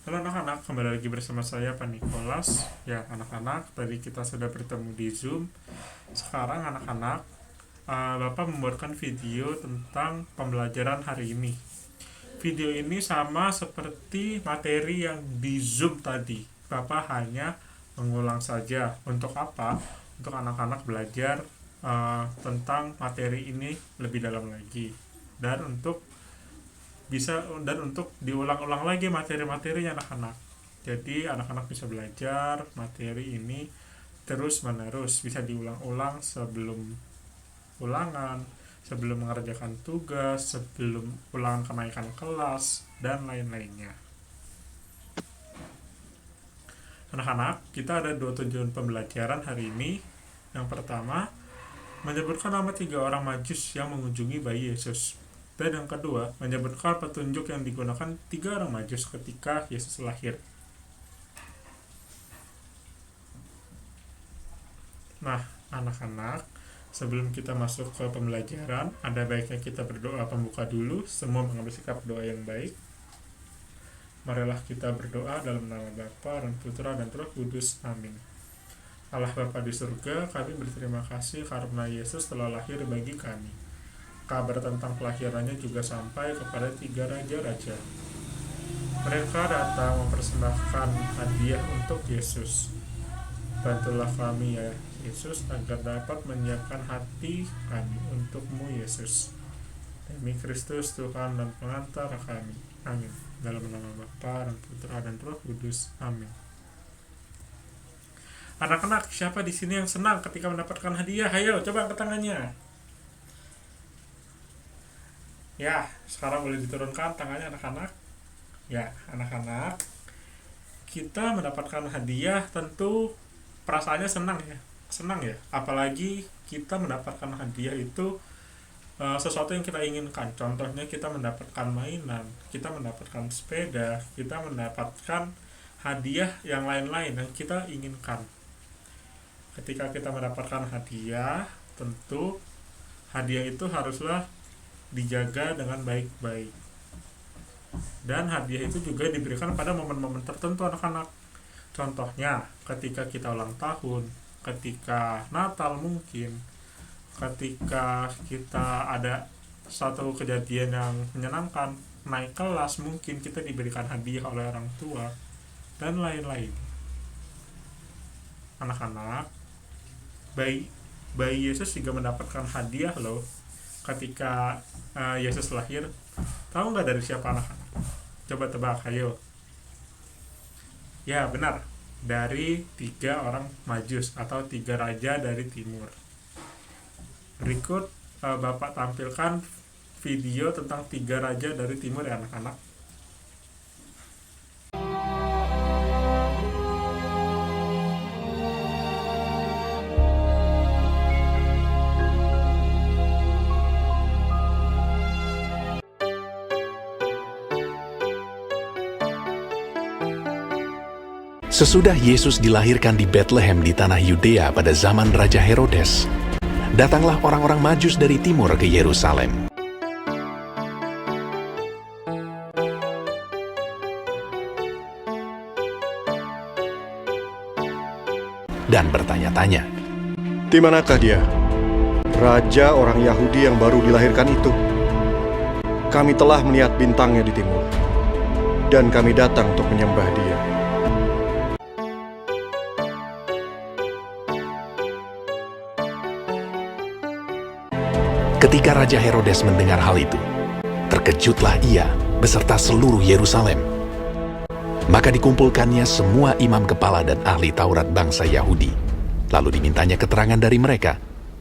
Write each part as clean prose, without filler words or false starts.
Halo anak-anak, kembali lagi bersama saya Pak Nikolas. Ya anak-anak, tadi kita sudah bertemu di Zoom. Sekarang anak-anak, Bapak membuatkan video tentang pembelajaran hari ini. Video ini sama seperti materi yang di Zoom tadi. Bapak hanya mengulang saja. Untuk apa? Untuk anak-anak belajar tentang materi ini lebih dalam lagi. Dan untuk diulang-ulang lagi materi-materinya anak-anak. Jadi anak-anak bisa belajar materi ini terus menerus, bisa diulang-ulang sebelum ulangan, sebelum mengerjakan tugas, sebelum ulangan kenaikan kelas, dan lain-lainnya. Anak-anak, kita ada 2 tujuan pembelajaran hari ini. Yang pertama, menyebutkan nama 3 orang majus yang mengunjungi bayi Yesus. Dan yang kedua, menyebutkan petunjuk yang digunakan 3 orang majus ketika Yesus lahir. Nah, anak-anak, sebelum kita masuk ke pembelajaran, ada baiknya kita berdoa pembuka dulu, semua mengambil sikap doa yang baik. Marilah kita berdoa dalam nama Bapa dan Putra dan Roh Kudus. Amin. Allah Bapa di surga, kami berterima kasih karena Yesus telah lahir bagi kami. Kabar tentang kelahirannya juga sampai kepada 3 raja-raja. Mereka datang mempersembahkan hadiah untuk Yesus. Bantulah kami ya Yesus agar dapat menyiapkan hati kami untuk-Mu Yesus. Demi Kristus Tuhan dan pengantara kami. Amin. Dalam nama Bapa dan Putra dan Roh Kudus. Amin. Anak-anak, siapa di sini yang senang ketika mendapatkan hadiah? Ayo, coba angkat tangannya. Ya, sekarang boleh diturunkan tangannya anak-anak. Ya, anak-anak, kita mendapatkan hadiah tentu perasaannya senang ya. Senang ya, apalagi kita mendapatkan hadiah itu sesuatu yang kita inginkan. Contohnya kita mendapatkan mainan, kita mendapatkan sepeda, kita mendapatkan hadiah yang lain-lain yang kita inginkan. Ketika kita mendapatkan hadiah, tentu hadiah itu haruslah dijaga dengan baik-baik. Dan hadiah itu juga diberikan pada momen-momen tertentu anak-anak. Contohnya, ketika kita ulang tahun, ketika Natal mungkin, ketika kita ada satu kejadian yang menyenangkan, naik kelas mungkin kita diberikan hadiah oleh orang tua, dan lain-lain. Anak-anak, bayi Yesus juga mendapatkan hadiah loh ketika Yesus lahir. Tahu nggak dari siapa anak-anak? Coba tebak, ayo. Ya benar, dari 3 orang majus atau 3 raja dari timur. Berikut Bapak tampilkan video tentang 3 raja dari timur ya anak-anak. Sesudah Yesus dilahirkan di Bethlehem di tanah Yudea pada zaman Raja Herodes, datanglah orang-orang Majus dari timur ke Yerusalem. Dan bertanya-tanya, "Di manakah dia? Raja orang Yahudi yang baru dilahirkan itu. Kami telah melihat bintangnya di timur, dan kami datang untuk menyembah dia." Ketika Raja Herodes mendengar hal itu, terkejutlah ia beserta seluruh Yerusalem. Maka dikumpulkannya semua imam kepala dan ahli Taurat bangsa Yahudi. Lalu dimintanya keterangan dari mereka,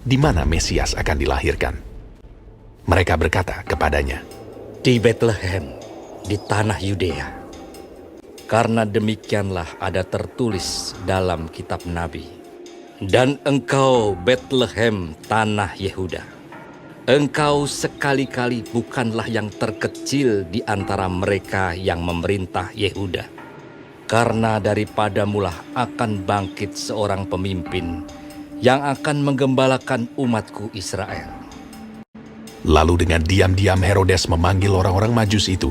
di mana Mesias akan dilahirkan. Mereka berkata kepadanya, "Di Bethlehem, di tanah Yudea. Karena demikianlah ada tertulis dalam kitab Nabi. Dan engkau Bethlehem, tanah Yehuda. Engkau sekali-kali bukanlah yang terkecil di antara mereka yang memerintah Yehuda. Karena daripadamulah akan bangkit seorang pemimpin yang akan menggembalakan umatku Israel." Lalu dengan diam-diam Herodes memanggil orang-orang Majus itu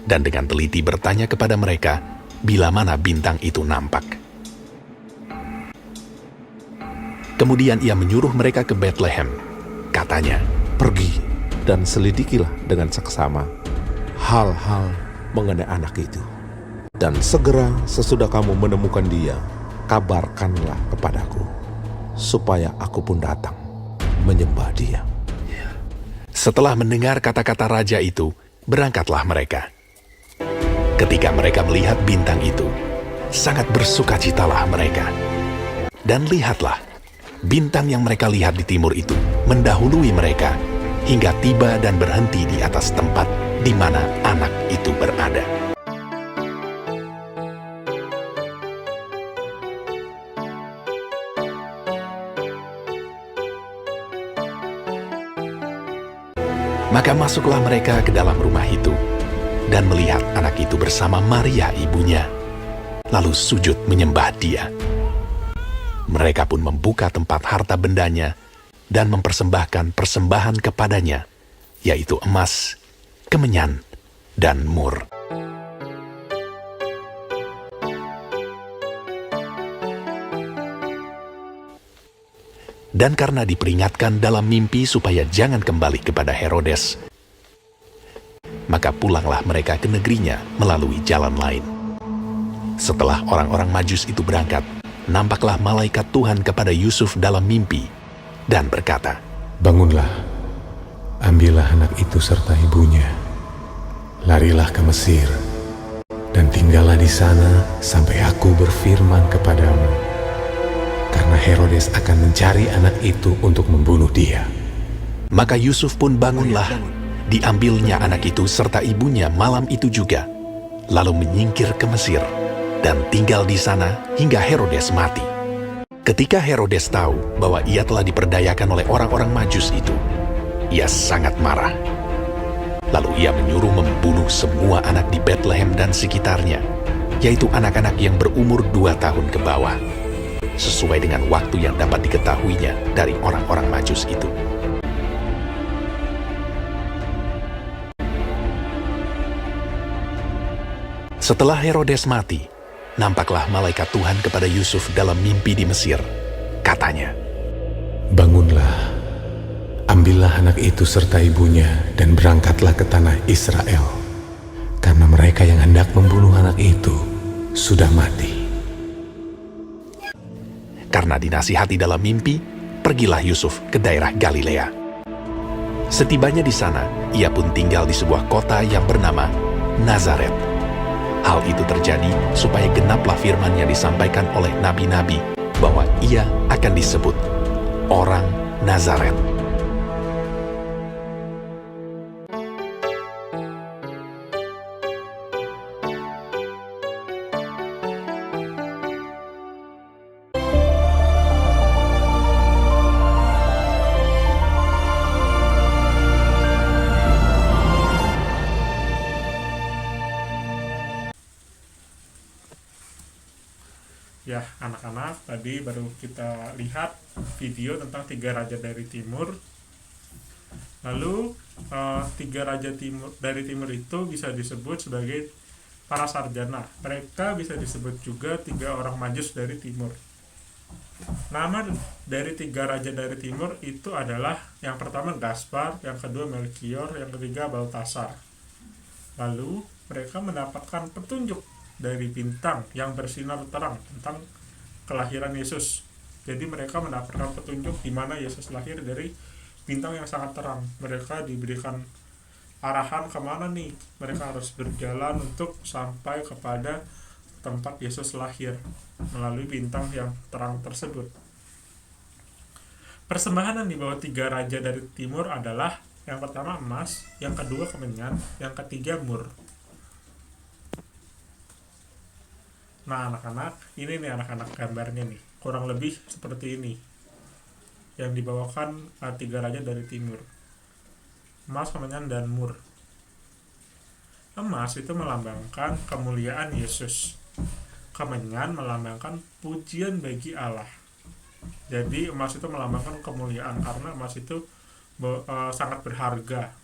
dan dengan teliti bertanya kepada mereka bila mana bintang itu nampak. Kemudian ia menyuruh mereka ke Betlehem. Katanya, Pergi dan selidikilah dengan seksama hal-hal mengenai anak itu. Dan segera sesudah kamu menemukan dia, kabarkanlah kepadaku, supaya aku pun datang menyembah dia. setelah mendengar kata-kata raja itu, berangkatlah mereka. Ketika mereka melihat bintang itu, sangat bersukacitalah mereka. Dan lihatlah, bintang yang mereka lihat di timur itu mendahului mereka hingga tiba dan berhenti di atas tempat di mana anak itu berada. Maka masuklah mereka ke dalam rumah itu dan melihat anak itu bersama Maria ibunya, lalu sujud menyembah dia. Mereka pun membuka tempat harta bendanya dan mempersembahkan persembahan kepadanya, yaitu emas, kemenyan, dan mur. Dan karena diperingatkan dalam mimpi supaya jangan kembali kepada Herodes, maka pulanglah mereka ke negerinya melalui jalan lain. Setelah orang-orang Majus itu berangkat, nampaklah malaikat Tuhan kepada Yusuf dalam mimpi dan berkata, Bangunlah, ambillah anak itu serta ibunya, larilah ke Mesir, dan tinggallah di sana sampai aku berfirman kepadamu. Karena Herodes akan mencari anak itu untuk membunuh dia. Maka Yusuf pun bangunlah, diambilnya anak itu serta ibunya malam itu juga, lalu menyingkir ke Mesir, dan tinggal di sana hingga Herodes mati. Ketika Herodes tahu bahwa ia telah diperdayakan oleh orang-orang Majus itu, ia sangat marah. Lalu ia menyuruh membunuh semua anak di Betlehem dan sekitarnya, yaitu anak-anak yang berumur 2 tahun ke bawah, sesuai dengan waktu yang dapat diketahuinya dari orang-orang Majus itu. Setelah Herodes mati, nampaklah malaikat Tuhan kepada Yusuf dalam mimpi di Mesir. Katanya, Bangunlah, ambillah anak itu serta ibunya dan berangkatlah ke tanah Israel, karena mereka yang hendak membunuh anak itu sudah mati. karena dinasihati dalam mimpi, pergilah Yusuf ke daerah Galilea. Setibanya di sana, ia pun tinggal di sebuah kota yang bernama Nazaret. Hal itu terjadi supaya genaplah firman yang disampaikan oleh nabi-nabi bahwa ia akan disebut orang Nazaret. Ya, anak-anak, tadi baru kita lihat video tentang 3 raja dari timur. Lalu 3 raja dari timur itu bisa disebut sebagai para sarjana. Mereka bisa disebut juga 3 orang Majus dari timur. Nama dari 3 raja dari timur itu adalah yang pertama Gaspar, yang kedua Melkior, yang ketiga Baltasar. Lalu mereka mendapatkan petunjuk dari bintang yang bersinar terang tentang kelahiran Yesus. Jadi mereka mendapatkan petunjuk di mana Yesus lahir dari bintang yang sangat terang. Mereka diberikan arahan kemana nih mereka harus berjalan untuk sampai kepada tempat Yesus lahir melalui bintang yang terang tersebut. Persembahan yang dibawa 3 raja dari timur adalah yang pertama emas, yang kedua kemenyan, yang ketiga mur. Nah, anak-anak, ini nih anak-anak gambarnya nih, kurang lebih seperti ini yang dibawakan 3 raja dari timur: emas, kemenyan, dan mur. Emas itu melambangkan kemuliaan Yesus, kemenyan melambangkan pujian bagi Allah. Jadi emas itu melambangkan kemuliaan karena emas itu sangat berharga.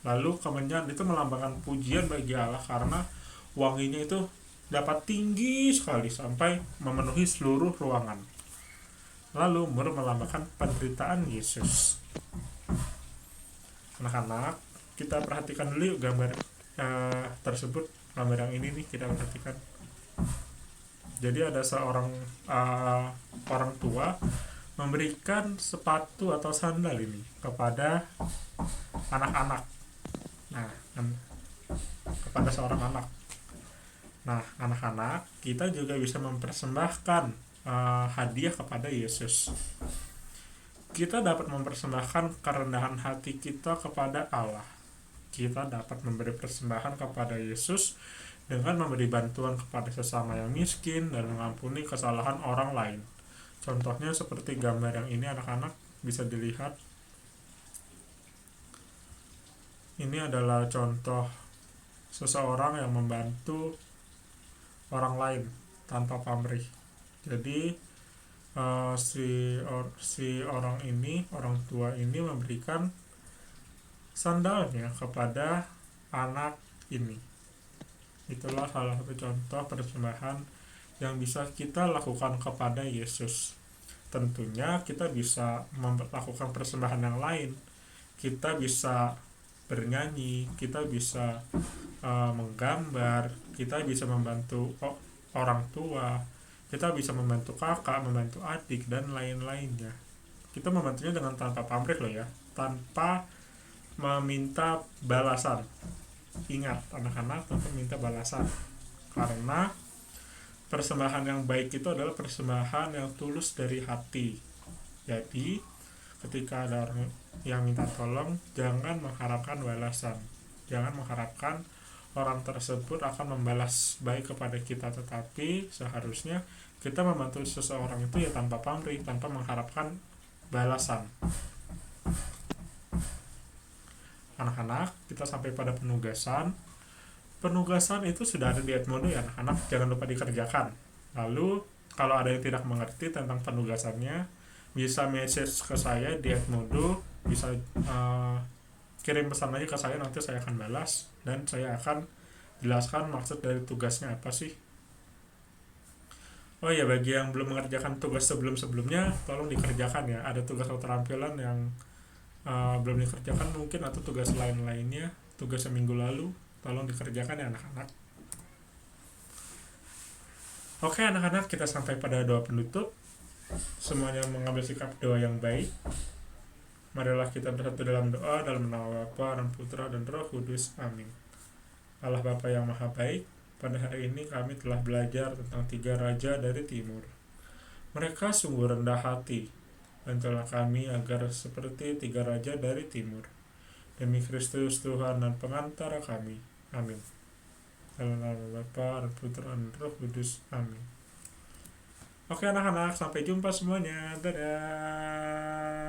Lalu kemenyan itu melambangkan pujian bagi Allah karena wanginya itu dapat tinggi sekali sampai memenuhi seluruh ruangan. Lalu mur melambangkan penderitaan Yesus. Anak-anak, kita perhatikan dulu yuk gambar tersebut. Gambar yang ini nih kita perhatikan. Jadi ada seorang orang tua memberikan sepatu atau sandal ini kepada anak-anak. Nah, kepada seorang anak. Nah, anak-anak, kita juga bisa mempersembahkan hadiah kepada Yesus. Kita dapat mempersembahkan kerendahan hati kita kepada Allah. Kita dapat memberi persembahan kepada Yesus dengan memberi bantuan kepada sesama yang miskin dan mengampuni kesalahan orang lain. Contohnya seperti gambar yang ini, anak-anak bisa dilihat. Ini adalah contoh seseorang yang membantu orang lain tanpa pamrih. Jadi si orang tua ini memberikan sandalnya kepada anak ini. Itulah salah satu contoh persembahan yang bisa kita lakukan kepada Yesus. Tentunya kita bisa melakukan persembahan yang lain. Kita bisa bernyanyi, kita bisa menggambar, kita bisa membantu orang tua, kita bisa membantu kakak, membantu adik, dan lain-lainnya. Kita membantunya dengan tanpa pamrih loh ya, tanpa meminta balasan. Ingat anak-anak, tanpa minta balasan, karena persembahan yang baik itu adalah persembahan yang tulus dari hati. Jadi ketika ada orang yang minta tolong, jangan mengharapkan balasan, jangan mengharapkan orang tersebut akan membalas baik kepada kita, tetapi seharusnya kita membantu seseorang itu ya tanpa pamrih, tanpa mengharapkan balasan. Anak-anak, kita sampai pada penugasan. Penugasan itu sudah ada di Edmodo ya anak-anak, jangan lupa dikerjakan. Lalu kalau ada yang tidak mengerti tentang penugasannya, bisa message ke saya di Edmodo, bisa kirim pesan aja ke saya, nanti saya akan balas dan saya akan jelaskan maksud dari tugasnya apa sih. Oh ya, bagi yang belum mengerjakan tugas sebelum-sebelumnya, tolong dikerjakan ya. Ada tugas keterampilan yang belum dikerjakan mungkin, atau tugas lain-lainnya, tugas seminggu lalu, tolong dikerjakan ya anak-anak. Oke anak-anak, kita sampai pada doa penutup. Semuanya mengambil sikap doa yang baik. Marilah kita bersatu dalam doa, dalam nama Bapa dan Putra dan Roh Kudus. Amin. Allah Bapa yang Maha Baik, pada hari ini kami telah belajar tentang 3 raja dari timur. Mereka sungguh rendah hati. Bantulah kami agar seperti 3 raja dari timur. Demi Kristus Tuhan dan pengantara kami. Amin. Dalam nama Bapa dan Putra dan Roh Kudus. Amin. Oke anak-anak, sampai jumpa semuanya. Dadah.